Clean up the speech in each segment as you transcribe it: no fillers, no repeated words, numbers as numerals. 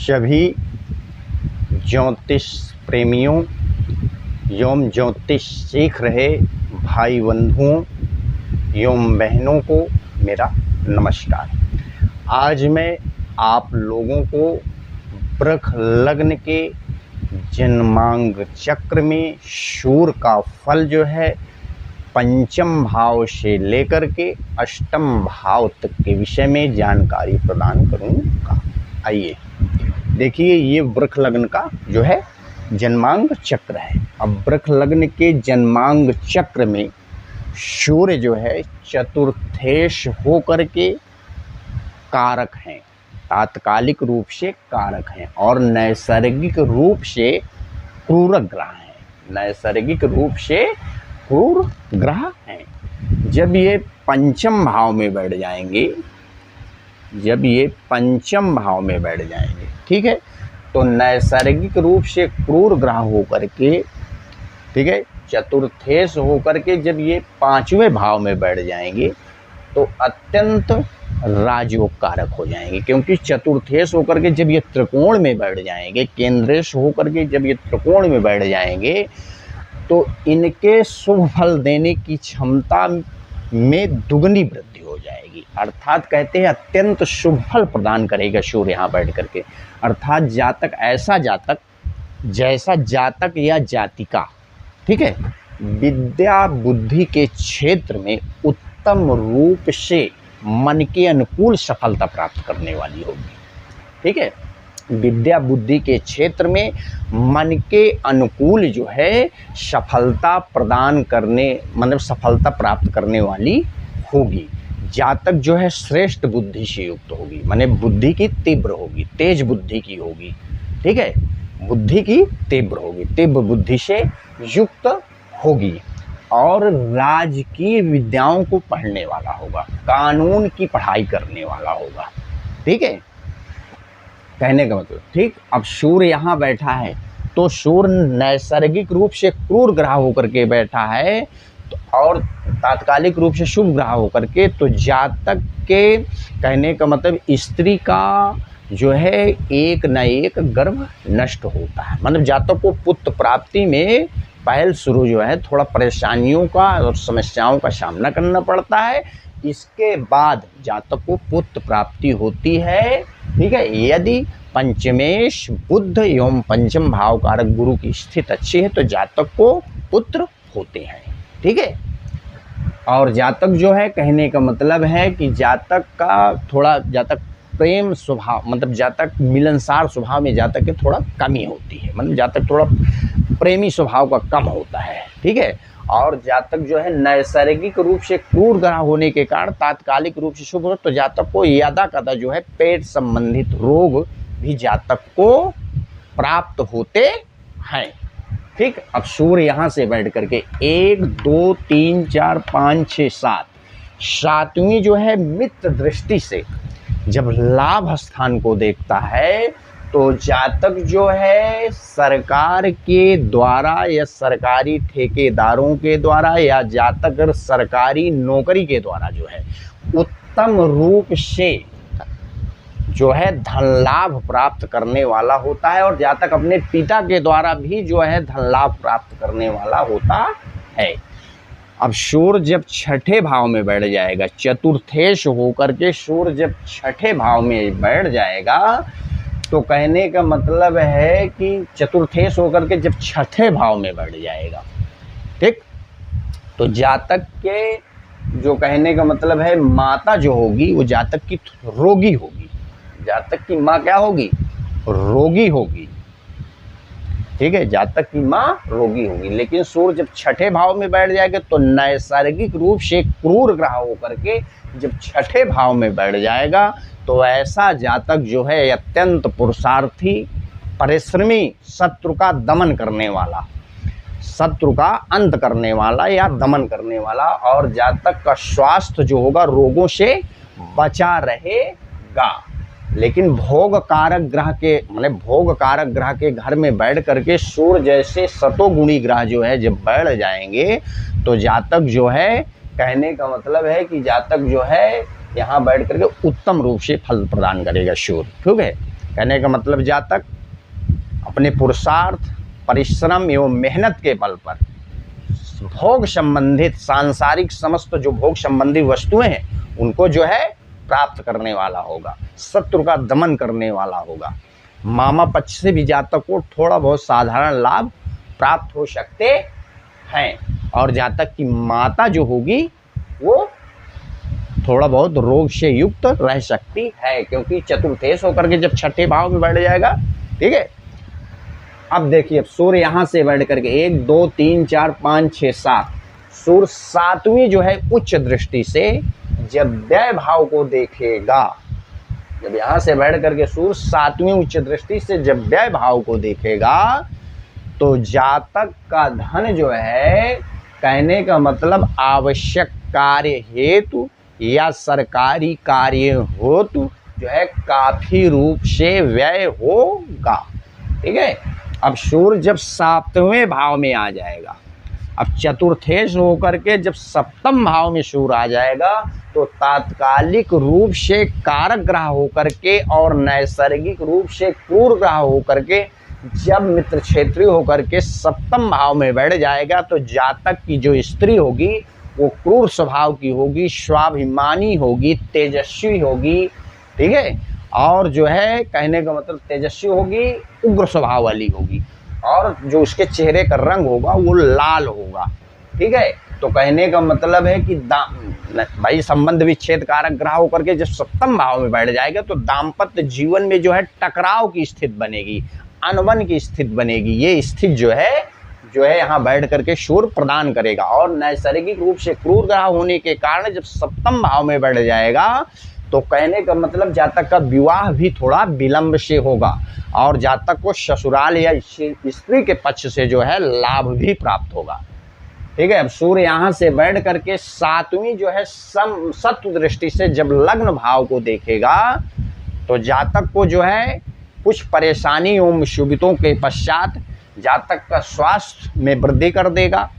सभी ज्योतिष प्रेमियों एवं ज्योतिष सीख रहे भाई बंधुओं एवं बहनों को मेरा नमस्कार। आज मैं आप लोगों को वृष लग्न के जन्मांग चक्र में शूर का फल जो है पंचम भाव से लेकर के अष्टम भाव तक के विषय में जानकारी प्रदान करूंगा। आइए देखिए, ये वृष लग्न का जो है जन्मांग चक्र है। अब वृष लग्न के जन्मांग चक्र में सूर्य जो है चतुर्थेश होकर के कारक हैं, तात्कालिक रूप से कारक हैं और नैसर्गिक रूप से क्रूर ग्रह हैं। नैसर्गिक रूप से क्रूर ग्रह हैं। जब ये पंचम भाव में बैठ जाएंगे, ठीक है, तो नैसर्गिक रूप से क्रूर ग्रह होकर के, ठीक है, चतुर्थेश होकर के जब ये पांचवें भाव में बैठ जाएंगे तो अत्यंत राजयोग कारक हो जाएंगे। क्योंकि चतुर्थेश होकर के जब ये त्रिकोण में बैठ जाएंगे, केंद्रेश होकर के जब ये त्रिकोण में बैठ जाएंगे तो इनके शुभ फल देने की क्षमता में दुगनी वृद्धि हो जाएगी। अर्थात कहते हैं अत्यंत शुभ फल प्रदान करेगा सूर्य यहाँ बैठ करके। अर्थात जातक, ऐसा जातक जैसा जातक या जातिका, ठीक है, विद्या बुद्धि के क्षेत्र में उत्तम रूप से मन के अनुकूल सफलता प्राप्त करने वाली होगी। ठीक है, विद्या बुद्धि के क्षेत्र में मन के अनुकूल जो है सफलता प्रदान करने, मतलब सफलता प्राप्त करने वाली होगी। जातक जो है श्रेष्ठ बुद्धि से युक्त होगी, माने बुद्धि की तीव्र होगी, तेज बुद्धि की होगी। ठीक है, बुद्धि की तीव्र होगी, तीव्र बुद्धि से युक्त होगी और राजकीय विद्याओं को पढ़ने वाला होगा, कानून की पढ़ाई करने वाला होगा। ठीक है, कहने का मतलब, ठीक। अब सूर्य यहाँ बैठा है तो सूर्य नैसर्गिक रूप से क्रूर ग्रह होकर के बैठा है तो और तात्कालिक रूप से शुभ ग्रह होकर के, तो जातक के कहने का मतलब स्त्री का जो है एक न एक गर्भ नष्ट होता है। मतलब जातक को पुत्र प्राप्ति में पहल शुरू जो है थोड़ा परेशानियों का और समस्याओं का सामना करना पड़ता है। इसके बाद जातक को पुत्र प्राप्ति होती है। ठीक है, यदि पंचमेश बुध एवं पंचम भाव कारक गुरु की स्थिति अच्छी है तो जातक को पुत्र होते हैं। ठीक है, और जातक जो है, कहने का मतलब है कि जातक का थोड़ा, जातक प्रेम स्वभाव, मतलब जातक मिलनसार स्वभाव में जातक की थोड़ा कमी होती है, मतलब जातक थोड़ा प्रेमी स्वभाव का कम होता है। ठीक है, और जातक जो है नैसर्गिक रूप से क्रूर ग्रह होने के कारण तात्कालिक रूप से शुभ हो तो जातक को यदा कदा जो है पेट संबंधित रोग भी जातक को प्राप्त होते हैं। ठीक, अब सूर्य यहाँ से बैठ करके 1 2 3 4 5 6 7 सातवीं जो है मित्र दृष्टि से जब लाभ स्थान को देखता है तो जातक जो है सरकार के द्वारा या सरकारी ठेकेदारों के द्वारा या जातक सरकारी नौकरी के द्वारा जो है उत्तम रूप से जो है धन लाभ प्राप्त करने वाला होता है और जातक अपने पिता के द्वारा भी जो है धन लाभ प्राप्त करने वाला होता है। अब सूर्य जब छठे भाव में बैठ जाएगा, चतुर्थेश होकर के सूर्य जब छठे भाव में बैठ जाएगा तो कहने का मतलब है कि चतुर्थेश होकर के जब छठे भाव में बैठ जाएगा, ठीक, तो जातक के जो कहने का मतलब है माता जो होगी वो जातक की रोगी होगी। जातक की माँ क्या होगी? रोगी होगी। ठीक है, जातक की माँ रोगी होगी। लेकिन सूर्य जब छठे भाव में बैठ जाएगा तो नैसर्गिक रूप से क्रूर ग्रह होकर के जब छठे भाव में बैठ जाएगा तो ऐसा जातक जो है अत्यंत पुरुषार्थी, परिश्रमी, शत्रु का दमन करने वाला, शत्रु का अंत करने वाला या दमन करने वाला, और जातक का स्वास्थ्य जो होगा रोगों से बचा रहेगा। लेकिन भोग कारक ग्रह के, मतलब भोग कारक ग्रह के घर में बैठ करके सूर्य जैसे सतोगुणी ग्रह जो है जब बैठ जाएंगे तो जातक जो है, कहने का मतलब है कि जातक जो है यहाँ बैठ करके उत्तम रूप से फल प्रदान करेगा सूर्य। ठीक है, कहने का मतलब जातक अपने पुरुषार्थ, परिश्रम एवं मेहनत के बल पर भोग संबंधित सांसारिक समस्त जो भोग संबंधी वस्तुएं हैं उनको जो है प्राप्त करने वाला होगा, शत्रु का दमन करने वाला होगा। मामा पक्ष से भी जातक को थोड़ा बहुत साधारण लाभ प्राप्त हो सकते हैं, और जातक की माता जो होगी वो थोड़ा बहुत रोग से युक्त रह सकती है, क्योंकि चतुर्थेश होकर के जब छठे भाव में बैठ जाएगा। ठीक है, अब देखिए, अब सूर्य यहाँ से बैठ करके 1 2 3 4 5 6 7 सूर्य 7वीं जो है उच्च दृष्टि से जब व्यय भाव को देखेगा, जब यहाँ से बैठ करके सूर्य 7वीं उच्च दृष्टि से जब व्यय भाव को देखेगा तो जातक का धन जो है, कहने का मतलब आवश्यक कार्य हेतु या सरकारी कार्य हेतु जो है काफी रूप से व्यय होगा। ठीक है, अब सूर्य जब 7वें भाव में आ जाएगा, अब चतुर्थेश होकर के जब 7म भाव में सूर्य आ जाएगा तो तात्कालिक रूप से कारक ग्रह होकर के और नैसर्गिक रूप से क्रूर ग्रह होकर के जब मित्र क्षेत्रीय होकर के 7म भाव में बैठ जाएगा तो जातक की जो स्त्री होगी वो क्रूर स्वभाव की होगी, स्वाभिमानी होगी, तेजस्वी होगी। ठीक है, और जो है कहने का मतलब तेजस्वी होगी, उग्र स्वभाव वाली होगी, और जो उसके चेहरे का रंग होगा वो लाल होगा। ठीक है, तो कहने का मतलब है कि भाई संबंध विच्छेद कारक ग्रह होकर के जब 7म भाव में बैठ जाएगा तो दाम्पत्य जीवन में जो है टकराव की स्थिति बनेगी, अनबन की स्थिति बनेगी। ये स्थिति जो है यहाँ बैठ करके सूर्य प्रदान करेगा, और नैसर्गिक रूप से क्रूर ग्रह होने के कारण जब 7म भाव में बैठ जाएगा तो कहने का मतलब जातक का विवाह भी थोड़ा विलंब से होगा, और जातक को ससुराल या स्त्री के पक्ष से जो है लाभ भी प्राप्त होगा। ठीक है, अब सूर्य यहाँ से बैठ करके 7वीं जो है सत्व दृष्टि से जब लग्न भाव को देखेगा तो जातक को जो है कुछ परेशानी एवं मुसीबतों के पश्चात जातक का स्वास्थ्य में वृद्धि कर देगा,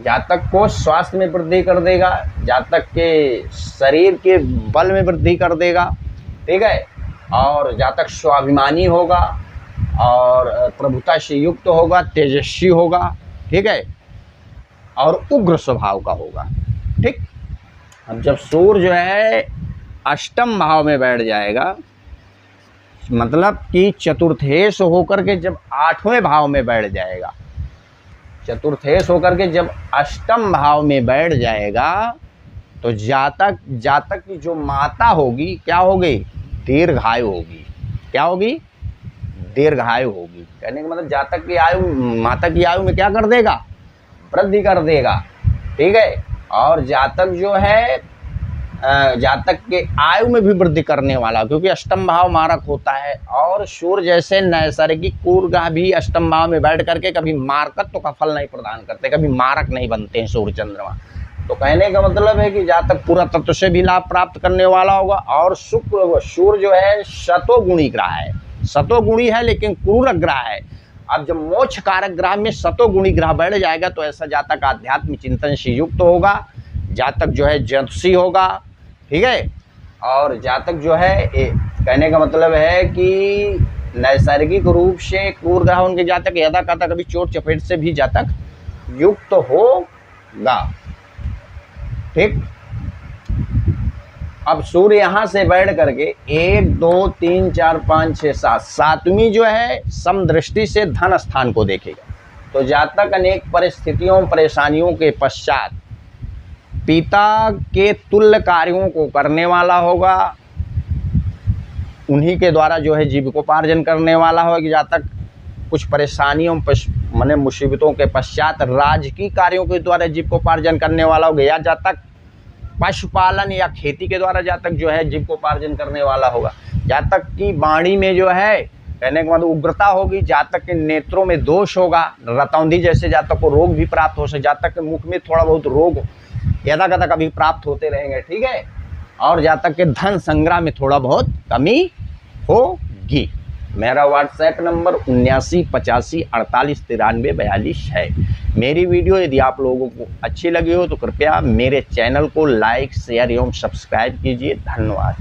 जातक को स्वास्थ्य में वृद्धि कर देगा, जातक के शरीर के बल में वृद्धि कर देगा। ठीक है, और जातक स्वाभिमानी होगा और प्रभुता से युक्त होगा, तेजस्वी होगा। ठीक है, और उग्र स्वभाव का होगा। ठीक, अब जब सूर्य जो है 8म भाव में बैठ जाएगा, मतलब कि चतुर्थेश होकर के जब 8वें भाव में बैठ जाएगा, चतुर्थेश होकर के जब 8म भाव में बैठ जाएगा तो जातक की जो माता होगी क्या होगी, दीर्घायु होगी। क्या होगी, दीर्घायु होगी। कहने का मतलब जातक की आयु, माता की आयु में क्या कर देगा, वृद्धि कर देगा। ठीक है, और जातक जो है जातक के आयु में भी वृद्धि करने वाला, क्योंकि 8म भाव मारक होता है, और सूर्य जैसे नैसर्गिक क्रूर ग्रह भी 8म भाव में बैठ करके कभी मारकत्व का फल नहीं प्रदान करते, कभी मारक नहीं बनते हैं सूर्य चंद्रमा। तो कहने का मतलब है कि जातक पूरा तत्व से भी लाभ प्राप्त करने वाला होगा। और सूर्य जो है सतोगुणी ग्रह है, सतोगुणी है लेकिन क्रूर ग्रह है। अब जब मोक्ष कारक ग्रह में सतोगुणी ग्रह बैठ जाएगा तो ऐसा जातक आध्यात्मिक चिंतन से युक्त होगा, जातक जो है जंतुषी होगा। ठीक है, और जातक जो है कहने का मतलब है कि नैसर्गिक रूप से क्रूर ग्रह उनके जातक यदा कदा कभी चोट चपेट से भी जातक युक्त होगा। ठीक, अब सूर्य यहाँ से बैठ करके 1 2 3 4 5 6 7 7वीं जो है समदृष्टि से धन स्थान को देखेगा, तो जातक अनेक परिस्थितियों परेशानियों के पश्चात पिता के तुल्य कार्यों को करने वाला होगा, उन्हीं के द्वारा जो है जीविकोपार्जन करने वाला होगा। कि जातक कुछ परेशानियों माने मुसीबतों के पश्चात राजकीय कार्यों के द्वारा जीविकोपार्जन करने वाला होगा, या जातक पशुपालन या खेती के द्वारा जातक जो है जीविकोपार्जन करने वाला होगा। जातक की वाणी में जो है कहने का मतलब उग्रता होगी, जातक के नेत्रों में दोष होगा, रतौंधी जैसे जातक को रोग भी प्राप्त हो सकते, जातक के मुख में थोड़ा बहुत रोग यदा कदा कभी प्राप्त होते रहेंगे। ठीक है, और जातक के धन संग्रह में थोड़ा बहुत कमी होगी। मेरा व्हाट्सएप नंबर 7985489342 है। मेरी वीडियो यदि आप लोगों को अच्छी लगी हो तो कृपया मेरे चैनल को लाइक शेयर एवं सब्सक्राइब कीजिए। धन्यवाद।